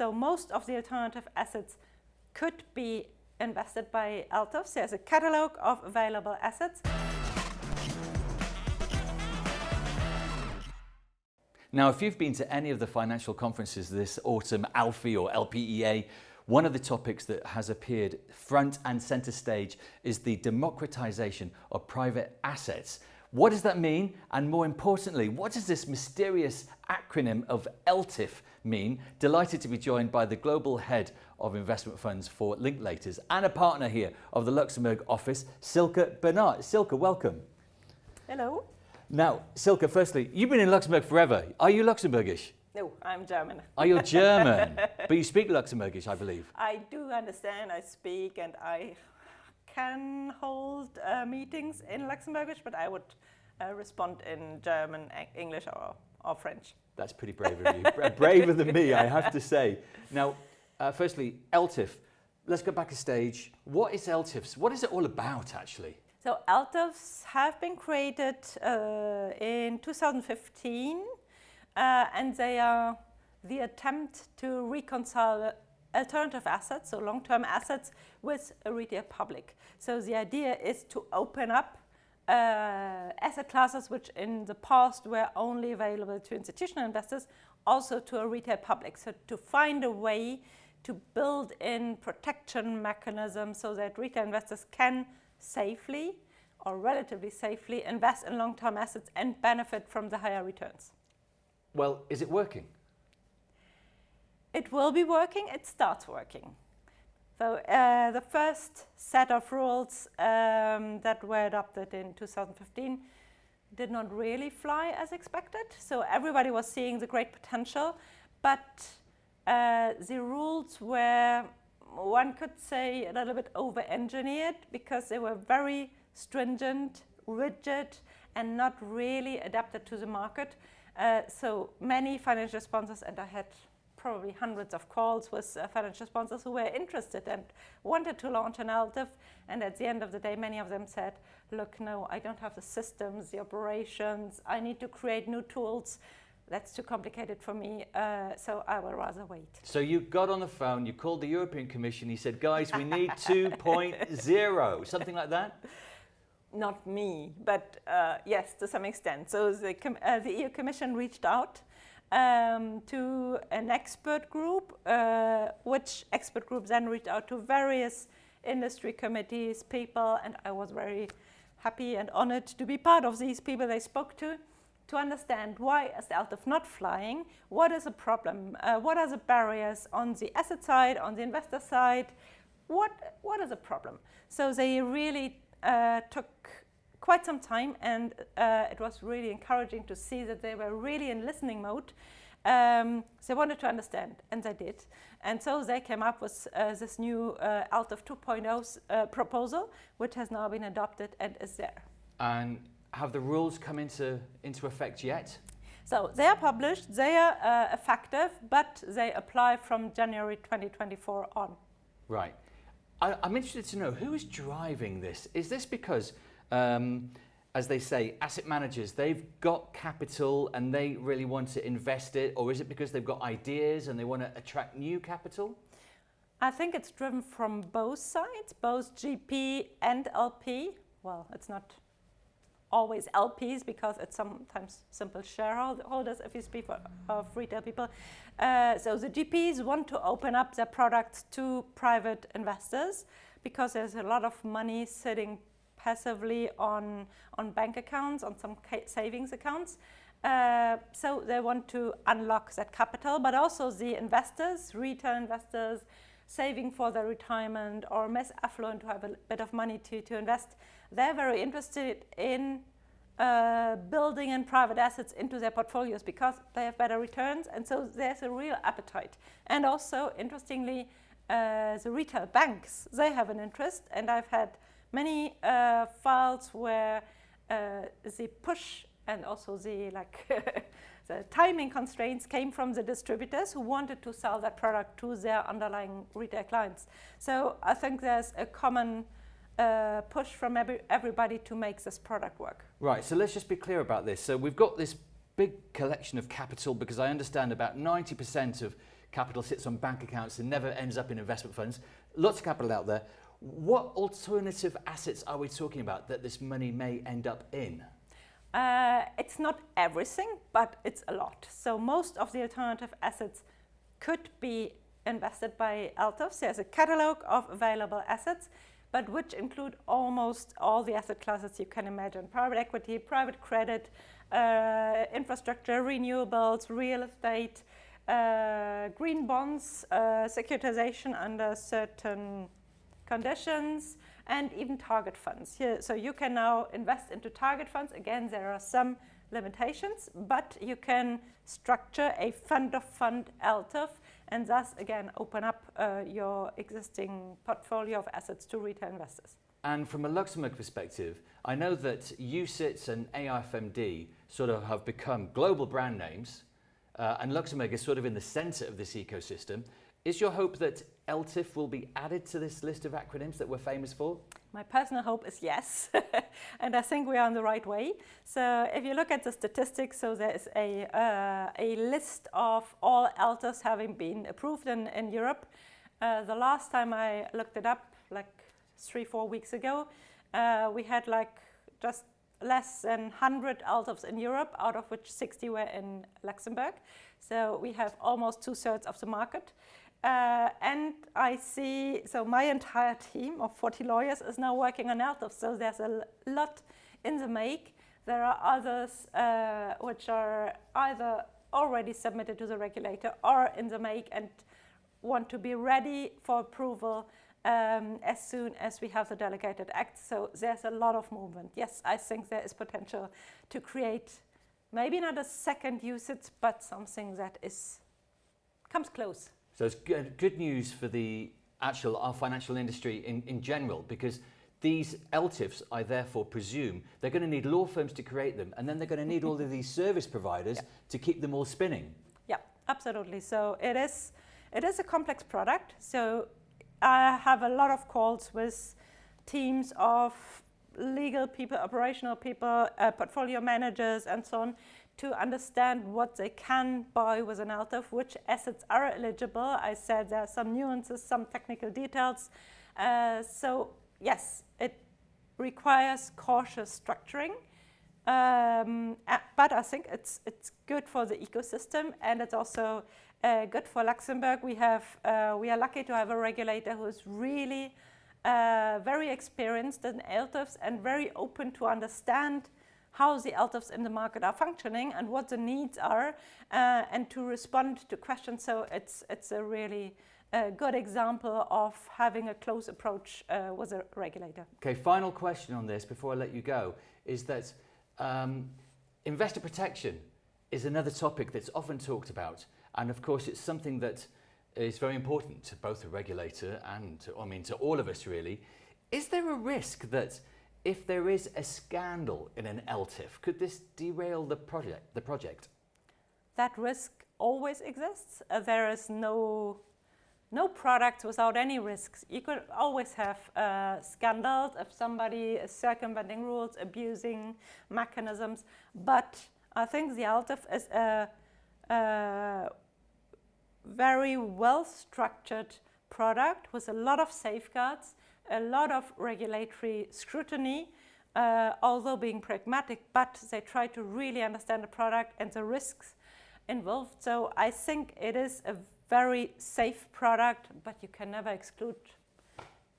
So most of the alternative assets could be invested by LTIFs. There's a catalog of available assets. Now, if you've been to any of the financial conferences this autumn, ALFI or LPEA, one of the topics that has appeared front and center stage is the democratization of private assets. What does that mean? And more importantly, what does this mysterious acronym of LTIF mean? Delighted to be joined by the Global Head of Investment Funds for Linklaters and a partner here of the Luxembourg office, Silke Bernard. Silke, welcome. Hello. Now, Silke, firstly, you've been in Luxembourg forever. Are you Luxembourgish? No, I'm German. Are you German? But you speak Luxembourgish, I believe. I do understand, I speak, and I can hold meetings in Luxembourgish, but I would respond in German, English, or French. That's pretty brave of you. Braver than me, I have to say. Now, firstly, LTIF. Let's go back a stage. What is LTIFs? What is it all about, actually? So LTIFs have been created in 2015, and they are the attempt to reconcile alternative assets, so long-term assets, with a retail public. So the idea is to open up asset classes which in the past were only available to institutional investors, also to a retail public. So to find a way to build in protection mechanisms so that retail investors can safely or relatively safely invest in long-term assets and benefit from the higher returns. Well, is it working? It will be working, it starts working. So the first set of rules that were adopted in 2015 did not really fly as expected. So everybody was seeing the great potential, but the rules were, one could say, a little bit over-engineered because they were very stringent, rigid, and not really adapted to the market. So many financial sponsors, and I had probably hundreds of calls with financial sponsors who were interested and wanted to launch an LTIF, and at the end of the day, many of them said, look, no, I don't have the systems, the operations, I need to create new tools. That's too complicated for me, so I will rather wait. So you got on the phone, you called the European Commission, you said, guys, we need 2.0, something like that? Not me, but yes, to some extent. So the EU Commission reached out to an expert group, which expert group then reached out to various industry committees, people, and I was very happy and honored to be part of these people they spoke to understand why is the LTIF not flying, what is the problem, what are the barriers on the asset side, on the investor side, what is the problem. So they really took quite some time, and it was really encouraging to see that they were really in listening mode. They wanted to understand, and they did. And so they came up with this new LTIF 2.0 proposal, which has now been adopted and is there. And have the rules come into effect yet? So they are published, they are effective, but they apply from January 2024 on. Right. I'm interested to know, who is driving this? Is this because, as they say, asset managers, they've got capital and they really want to invest it, or is it because they've got ideas and they want to attract new capital? I think it's driven from both sides, both GP and LP. Well, it's not always LPs because it's sometimes simple shareholders if you speak of retail people. So the GPs want to open up their products to private investors because there's a lot of money sitting passively on bank accounts, on some savings accounts. So they want to unlock that capital, but also the investors, retail investors, saving for their retirement or mass affluent who have a bit of money to invest, they're very interested in building in private assets into their portfolios because they have better returns, and so there's a real appetite. And also, interestingly, the retail banks, they have an interest, and I've had many files where the push and also the the timing constraints came from the distributors who wanted to sell that product to their underlying retail clients. So I think there's a common push from everybody to make this product work. Right, so let's just be clear about this. So we've got this big collection of capital because I understand about 90% of capital sits on bank accounts and never ends up in investment funds. Lots of capital out there. What alternative assets are we talking about that this money may end up in? It's not everything, but it's a lot. So most of the alternative assets could be invested by LTIFs. There's a catalogue of available assets, but which include almost all the asset classes you can imagine. Private equity, private credit, infrastructure, renewables, real estate, green bonds, securitization under certain conditions, and even target funds. So you can now invest into target funds. Again, there are some limitations, but you can structure a fund-of-fund LTIF and thus, again, open up your existing portfolio of assets to retail investors. And from a Luxembourg perspective, I know that UCITS and AIFMD sort of have become global brand names, and Luxembourg is sort of in the center of this ecosystem. Is your hope that LTIF will be added to this list of acronyms that we're famous for? My personal hope is yes, and I think we are on the right way. So if you look at the statistics, so there is a list of all LTIFs having been approved in Europe. The last time I looked it up, like 3-4 weeks ago, we had like just less than 100 LTIFs in Europe, out of which 60 were in Luxembourg. So we have almost 2/3 of the market. And I see, so my entire team of 40 lawyers is now working on LTIFs, so there's a lot in the make. There are others which are either already submitted to the regulator or in the make and want to be ready for approval as soon as we have the delegated act. So there's a lot of movement. Yes, I think there is potential to create maybe not a second UCITS, but something that comes close. So it's good news for our financial industry in general, because these LTIFs, I therefore presume, they're going to need law firms to create them, and then they're going to need all of these service providers to keep them all spinning. Yeah, absolutely. So it is a complex product. So I have a lot of calls with teams of legal people, operational people, portfolio managers, and so on, to understand what they can buy with an LTIF, which assets are eligible. I said there are some nuances, some technical details. So yes, it requires cautious structuring, but I think it's good for the ecosystem, and it's also good for Luxembourg. We are lucky to have a regulator who is really very experienced in LTIFs and very open to understand how the LTIFs in the market are functioning and what the needs are, and to respond to questions. So it's a really good example of having a close approach with a regulator. Okay, final question on this before I let you go is that investor protection is another topic that's often talked about, and of course it's something that is very important to both the regulator and to all of us really. Is there a risk that if there is a scandal in an LTIF, could this derail the project? That risk always exists. There is no product without any risks. You could always have scandals if somebody is circumventing rules, abusing mechanisms. But I think the LTIF is a very well-structured product with a lot of safeguards, a lot of regulatory scrutiny, although being pragmatic, but they try to really understand the product and the risks involved. So I think it is a very safe product, but you can never exclude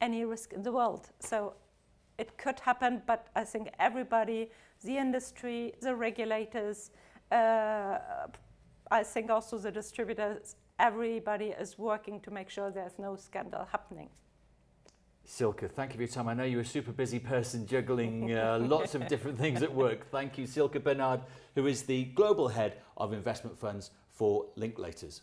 any risk in the world. So it could happen, but I think everybody, the industry, the regulators, I think also the distributors, everybody is working to make sure there's no scandal happening. Silke, thank you for your time. I know you're a super busy person juggling lots of different things at work. Thank you, Silke Bernard, who is the Global Head of Investment Funds for Linklaters.